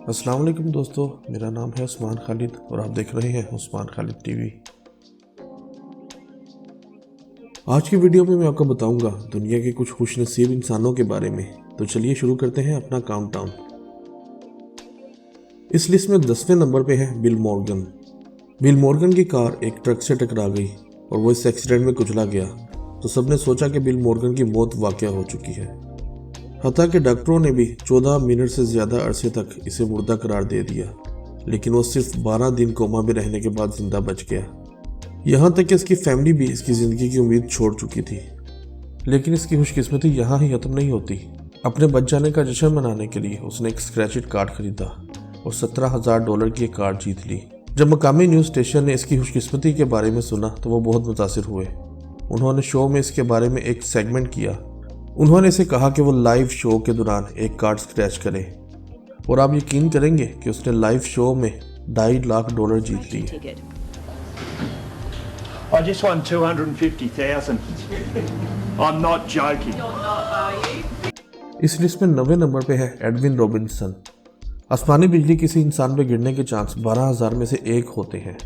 अस्सलाम वालेकुम दोस्तों, मेरा नाम है उस्मान खालिद और आप देख रहे हैं उस्मान खालिद टीवी। आज की वीडियो में मैं आपको बताऊंगा दुनिया के कुछ खुशनसीब इंसानों के बारे में। तो चलिए शुरू करते हैं अपना काउंटडाउन। इस लिस्ट में 10वें नंबर पे है बिल मॉर्गन। बिल मॉर्गन की कार एक ट्रक से टकरा गई और वो इस एक्सीडेंट में कुचला गया तो सबने सोचा कि बिल मॉर्गन की मौत वाक़या हो चुकी है। हत्ता कि डॉक्टरों ने भी 14 मिनट से ज़्यादा अरसे तक इसे मुर्दा करार दे दिया, लेकिन वो सिर्फ 12 दिन कोमा में रहने के बाद जिंदा बच गया। यहाँ तक कि इसकी फैमिली भी इसकी ज़िंदगी की उम्मीद छोड़ चुकी थी। लेकिन इसकी खुशकिस्मती यहाँ ही ख़त्म नहीं होती। अपने बच जाने का जश्न मनाने के लिए उसने एक स्क्रैचेड कार्ड खरीदा और $17,000 की एक कार्ड जीत ली। जब मकामी न्यूज़ स्टेशन ने इसकी खुशकिस्मती के बारे में सुना तो वो बहुत मुतासिर हुए। उन्होंने शो में इसके बारे में एक सेगमेंट किया। उन्होंने इसे कहा कि वो लाइव शो के दौरान एक कार्ड स्क्रैच करे और आप यकीन करेंगे कि उसने लाइव शो में $2.5 लाख जीत लिए। I just won 250,000. I'm not joking. इस लिस्ट में 9वें नंबर पे है एडविन रॉबिन्सन। आसमानी बिजली किसी इंसान पे गिरने के चांस 12,000 में से एक होते हैं,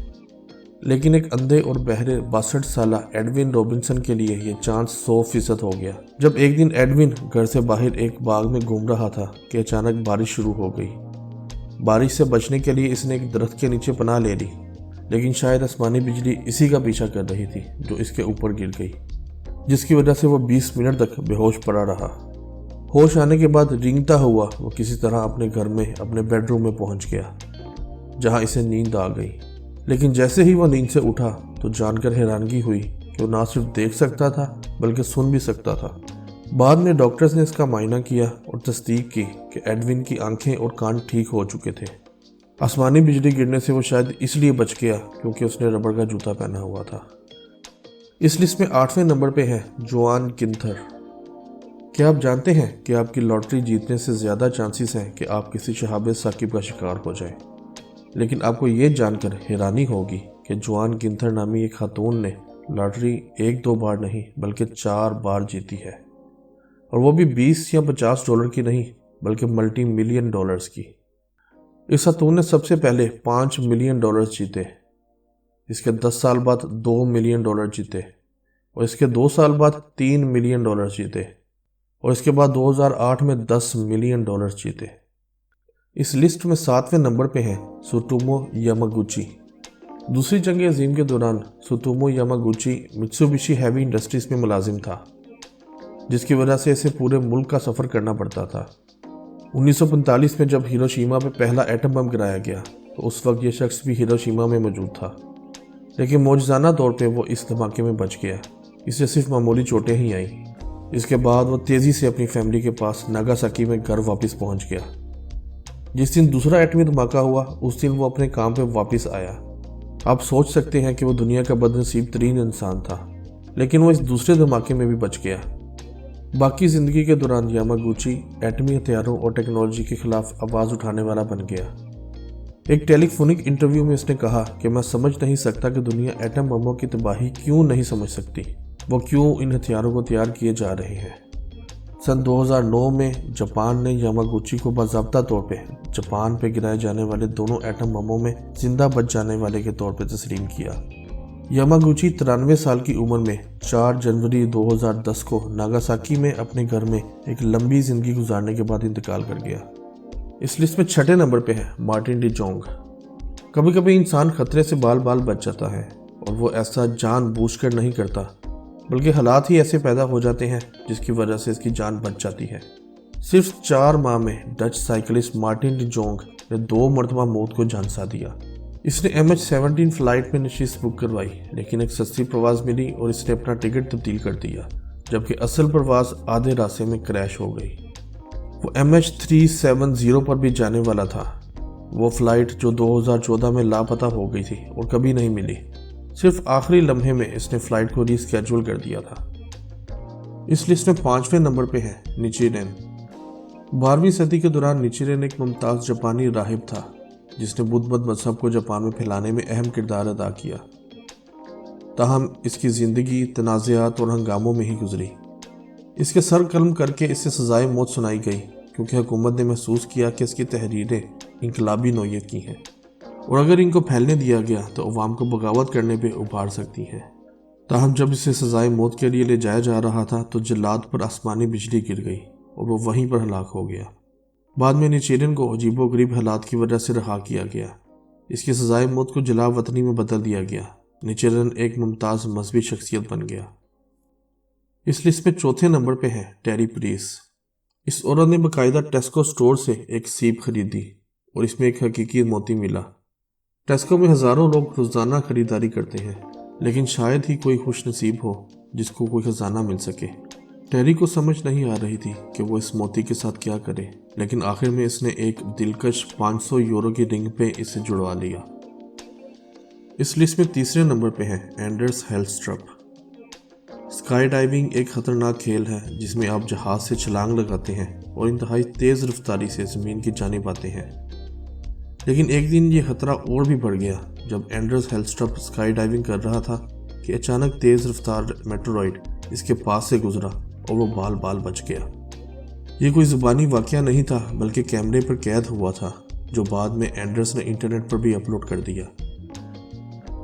लेकिन एक अंधे और बहरे 62 साल एडविन रॉबिन्सन के लिए ये चांस 100% हो गया। जब एक दिन एडविन घर से बाहर एक बाग में घूम रहा था कि अचानक बारिश शुरू हो गई। बारिश से बचने के लिए इसने एक दरख्त के नीचे पनाह ले ली, लेकिन शायद आसमानी बिजली इसी का पीछा कर रही थी जो इसके ऊपर गिर गई, जिसकी वजह से वो 20 मिनट तक बेहोश पड़ा रहा। होश आने के बाद रेंगता हुआ वो किसी तरह अपने घर में अपने बेडरूम में पहुंच गया, जहां इसे नींद आ गई। लेकिन जैसे ही वो नींद से उठा तो जानकर हैरानगी हुई कि वो ना सिर्फ देख सकता था बल्कि सुन भी सकता था। बाद में डॉक्टर्स ने इसका मायना किया और तस्दीक की कि एडविन की आंखें और कान ठीक हो चुके थे। आसमानी बिजली गिरने से वो शायद इसलिए बच गया क्योंकि उसने रबड़ का जूता पहना हुआ था। इस लिस्ट में 8वें नंबर पे है जोआन गिंथर। क्या आप जानते हैं कि आपकी लॉटरी जीतने से ज़्यादा चांसेस हैं कि आप किसी शहाब साकिब का शिकार हो जाएं? लेकिन आपको ये जानकर हैरानी होगी कि जोआन गिंथर नामी एक खातून ने लॉटरी 1-2 बार नहीं बल्कि 4 बार जीती है, और वो भी 20 या $50 की नहीं बल्कि मल्टी मिलियन डॉलर्स की। इस खातून ने सबसे पहले $5 मिलियन जीते, इसके 10 साल बाद $2 मिलियन जीते, और इसके 2 साल बाद $3 मिलियन जीते, और इसके बाद 2008 में $10 मिलियन जीते। इस लिस्ट में 7वें नंबर पे है सुतोमो यामागुची। दूसरी जंग अजीम के दौरान सुतोमो यामागुची मित्सुबिशी हैवी इंडस्ट्रीज में मुलाजिम था, जिसकी वजह से इसे पूरे मुल्क का सफ़र करना पड़ता था। 1945 में जब हिरोशिमा पे पहला एटम बम गिराया गया तो उस वक्त ये शख्स भी हिरोशिमा में मौजूद था, लेकिन मौजज़ाना तौर पे वो इस धमाके में बच गया। इसे सिर्फ मामूली चोटें ही आईं। इसके बाद वो तेज़ी से अपनी फैमिली के पास नागासाकी में घर वापस पहुंच गया। जिस दिन दूसरा एटमी धमाका हुआ उस दिन वो अपने काम पे वापस आया। आप सोच सकते हैं कि वो दुनिया का बदनसीब तरीन इंसान था, लेकिन वो इस दूसरे धमाके में भी बच गया। बाकी ज़िंदगी के दौरान यामागुची एटमी हथियारों और टेक्नोलॉजी के खिलाफ आवाज़ उठाने वाला बन गया। एक टेलीफोनिक इंटरव्यू में इसने कहा कि मैं समझ नहीं सकता कि दुनिया एटम बमों की तबाही क्यों नहीं समझ सकती, वो क्यों इन हथियारों को तैयार किए जा रहे हैं। सन 2009 में जापान ने यामागुची को बाज़ाब्ता तौर पे जापान पे गिराए जाने वाले दोनों एटम बमों में जिंदा बच जाने वाले के तौर पे तस्लीम किया। यामागुची 93 साल की उम्र में 4 जनवरी 2010 को नागासाकी में अपने घर में एक लंबी ज़िंदगी गुजारने के बाद इंतकाल कर गया। इस लिस्ट में 6ठे नंबर पे है मार्टिन डी जोंग। कभी कभी इंसान खतरे से बाल बाल बच जाता है, और वो ऐसा जानबूझकर नहीं करता बल्कि हालात ही ऐसे पैदा हो जाते हैं जिसकी वजह से इसकी जान बच जाती है। सिर्फ 4 माह में Dutch cyclist Martin D Jong ने 2 मरतबा मौत को झांसा दिया। इसने MH17 फ्लाइट में नशिस्त बुक करवाई, लेकिन एक सस्ती प्रवास मिली और इसने अपना टिकट तब्दील कर दिया, जबकि असल प्रवास आधे रास्ते में क्रैश हो गई। वो MH370 पर भी जाने वाला था। वो फ्लाइट जो 2014 में लापता हो गई थी और कभी नहीं मिली। सिर्फ आखिरी लम्हे में इसने फ़्लाइट को रीस्केड्यूल कर दिया था। इस लिस्ट में 5वें नंबर पे है निचिरेन। 12वीं सदी के दौरान निचिरेन एक मुमताज़ जापानी राहिब था जिसने बुद्ध मत मजहब को जापान में फैलाने में अहम किरदार अदा किया। ताहम इसकी ज़िंदगी तनाज़ात और हंगामों में ही गुजरी। इसके सर कलम करके इसे सजाए मौत सुनाई गई क्योंकि हुकूमत ने महसूस किया कि इसकी तहरीरें इंकलाबी नौयत की हैं और अगर इनको फैलने दिया गया तो अवाम को बगावत करने पे उभार सकती हैं। ताहम जब इसे सजाए मौत के लिए ले जाया जा रहा था तो जल्लाद पर आसमानी बिजली गिर गई और वो वहीं पर हलाक हो गया। बाद में निचेरन को अजीबोगरीब हालात की वजह से रहा किया गया। इसकी सजाए मौत को जला वतनी में बदल दिया गया। निचेरन एक मुमताज़ मजहबी शख्सियत बन गया। इस लिस्ट में चौथे नंबर पे है टेरी प्रीस। इस औरत ने बाकायदा टेस्को स्टोर से एक सीप खरीदी और इसमें एक हकीकी मोती मिला। टेस्को में हज़ारों लोग रोज़ाना खरीदारी करते हैं, लेकिन शायद ही कोई खुश नसीब हो जिसको कोई खजाना मिल सके। टेरी को समझ नहीं आ रही थी कि वो इस मोती के साथ क्या करे, लेकिन आखिर में इसने एक दिलकश 500 यूरो की रिंग पे इसे जुड़वा लिया। इस लिस्ट में तीसरे नंबर पे है एंडर्स हेल्स्ट्रप। स्काई डाइविंग एक खतरनाक खेल है जिसमें आप जहाज से छलांग लगाते हैं और इंतहाई तेज़ रफ्तारी से ज़मीन की जानिब आते हैं। लेकिन एक दिन ये खतरा और भी बढ़ गया जब एंडर्स हेल्स्ट्रप स्काई डाइविंग कर रहा था कि अचानक तेज़ रफ्तार मेट्रोइड इसके पास से गुजरा और वो बाल बाल बच गया। ये कोई ज़ुबानी वाक़या नहीं था बल्कि कैमरे पर कैद हुआ था, जो बाद में एंडर्स ने इंटरनेट पर भी अपलोड कर दिया।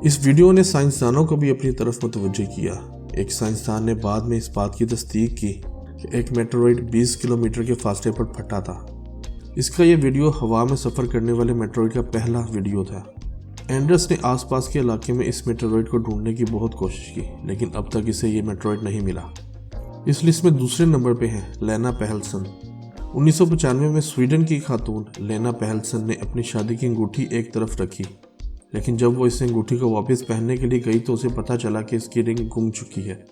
इस वीडियो ने साइंसदानों को भी अपनी तरफ मुतवज्जे किया। एक साइंसदान ने बाद में इस बात की तस्दीक की कि एक मेट्रोइड 20 किलोमीटर के फासले पर फटा था। इसका ये वीडियो हवा में सफ़र करने वाले मेट्रोइड का पहला वीडियो था। एंडर्स ने आसपास के इलाके में इस मेट्रोइड को ढूंढने की बहुत कोशिश की, लेकिन अब तक इसे ये मेट्रोइड नहीं मिला। इस लिस्ट में दूसरे नंबर पे है लेना पहलसन। 1995 में स्वीडन की खातून लेना पहलसन ने अपनी शादी की अंगूठी एक तरफ रखी, लेकिन जब वो इस अंगूठी को वापस पहनने के लिए गई तो उसे पता चला कि इसकी रिंग गुम चुकी है।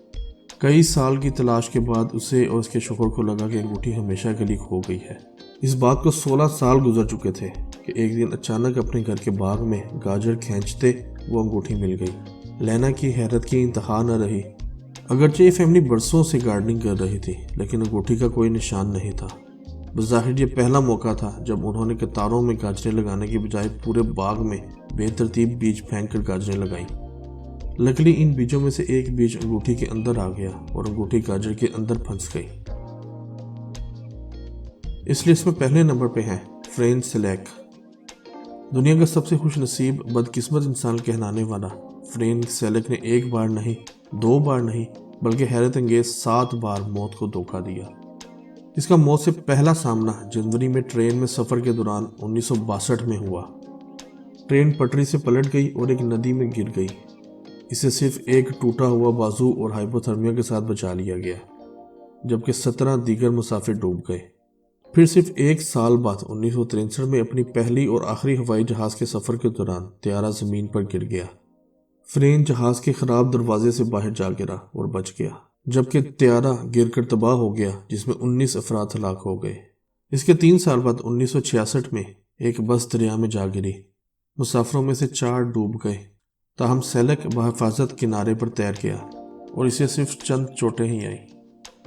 कई साल की तलाश के बाद उसे और उसके शोहर को लगा कि अंगूठी हमेशा के लिए खो गई है। इस बात को 16 साल गुजर चुके थे कि एक दिन अचानक अपने घर के बाग में गाजर खींचते वो अंगूठी मिल गई। लेना की हैरत की इंतहा न रही। अगरचे ये फैमिली बरसों से गार्डनिंग कर रही थी, लेकिन अंगूठी का कोई निशान नहीं था। बज़ाहिर ये पहला मौका था जब उन्होंने कतारों में गाजरें लगाने की बजाय पूरे बाग में बेतरतीब बीज फेंक कर गाजरें लगाईं। लकीली इन बीजों में से एक बीज अंगूठी के अंदर आ गया और अंगूठी गाजर के अंदर फंस गई। इस लिस्ट में पहले नंबर पे है फ्रेंच सेलेक। दुनिया का सबसे खुश नसीब बदकिस्मत इंसान कहलाने वाला फ्रेंच सेलेक ने एक बार नहीं, 2 बार नहीं, बल्कि हैरत अंगेज 7 बार मौत को धोखा दिया। इसका मौत से पहला सामना जनवरी में ट्रेन में सफ़र के दौरान 1962 में हुआ। ट्रेन पटरी से पलट गई और एक नदी में गिर गई। इसे सिर्फ एक टूटा हुआ बाजू और हाइपोथर्मिया के साथ बचा लिया गया, जबकि 17 दीगर मुसाफिर डूब गए। फिर सिर्फ एक साल बाद 1963 में अपनी पहली और आखिरी हवाई जहाज़ के सफ़र के दौरान त्यारा ज़मीन पर गिर गया। फ्रेंच जहाज़ के ख़राब दरवाजे से बाहर जा गिरा और बच गया, जबकि त्यारा गिरकर तबाह हो गया जिसमें 19 अफराद हलाक हो गए। इसके 3 साल बाद 1966 में एक बस दरिया में जा गिरी। मुसाफिरों में से 4 डूब गए। ताहम सेलेक बहिफाजत किनारे पर तैर गया और इसे सिर्फ चंद चोटें ही आई।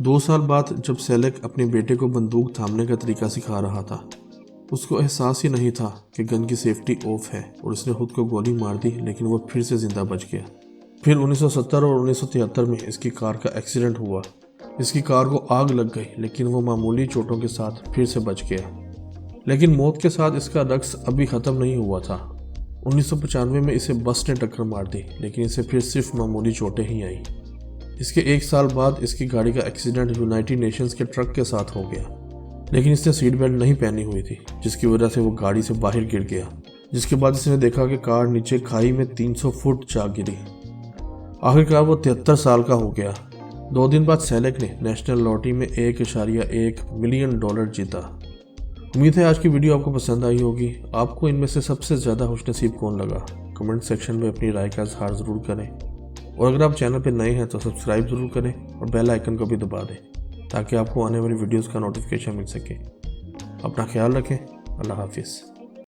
2 साल बाद जब सेलेक अपने बेटे को बंदूक थामने का तरीका सिखा रहा था, उसको एहसास ही नहीं था कि गन की सेफ्टी ऑफ है और उसने खुद को गोली मार दी, लेकिन वो फिर से ज़िंदा बच गया। फिर 1970 और 1973 में इसकी कार का एक्सीडेंट हुआ। इसकी कार को आग लग गई, लेकिन वो मामूली चोटों के साथ फिर से बच गया। लेकिन मौत के साथ इसका रक्स अभी ख़त्म नहीं हुआ था। 1995 में इसे बस ने टक्कर मार दी, लेकिन इसे फिर सिर्फ मामूली चोटें ही आई। इसके 1 साल बाद इसकी गाड़ी का एक्सीडेंट यूनाइटेड नेशंस के ट्रक के साथ हो गया, लेकिन इसने सीट बेल्ट नहीं पहनी हुई थी, जिसकी वजह से वो गाड़ी से बाहर गिर गया। जिसके बाद इसने देखा कि कार नीचे खाई में 300 फुट जा गिरी। आखिरकार वो 73 साल का हो गया। 2 दिन बाद सेलेक ने नेशनल लॉटरी में $1.1 मिलियन जीता। उम्मीद है आज की वीडियो आपको पसंद आई होगी। आपको इनमें से सबसे ज़्यादा खुशनसीब कौन लगा? कमेंट सेक्शन में अपनी राय का इजहार ज़रूर करें, और अगर आप चैनल पर नए हैं तो सब्सक्राइब ज़रूर करें और बेल आइकन को भी दबा दें ताकि आपको आने वाली वीडियोज़ का नोटिफिकेशन मिल सके। अपना ख्याल रखें। अल्लाह हाफिज़।